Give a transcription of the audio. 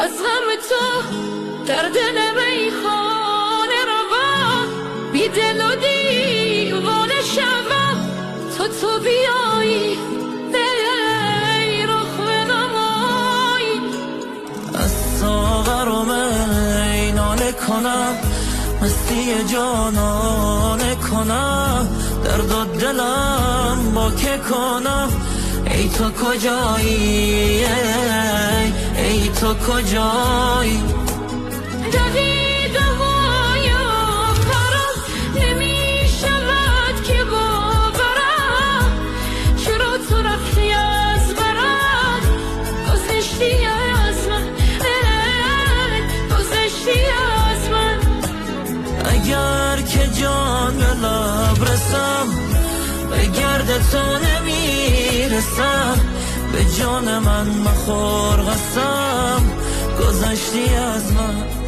از غم تو در دل میخانه روا، بی دل و دیوانه شوم تا تو بیایی ای رخ نمایی. از ساغر و می ناله کنم، مستی جانانه کنم، درد و دلم با که کنم. ای تو کجایی ای تو کجایی؟ دقیقه های آخرم نمی شود که باورم، چرا تو رفتی از برم، گذشتی از من گذشتی از من. اگر که جان به لب رسم، به گرد تو نمیرسم، به جان من مخور قسم، گذشتی از من.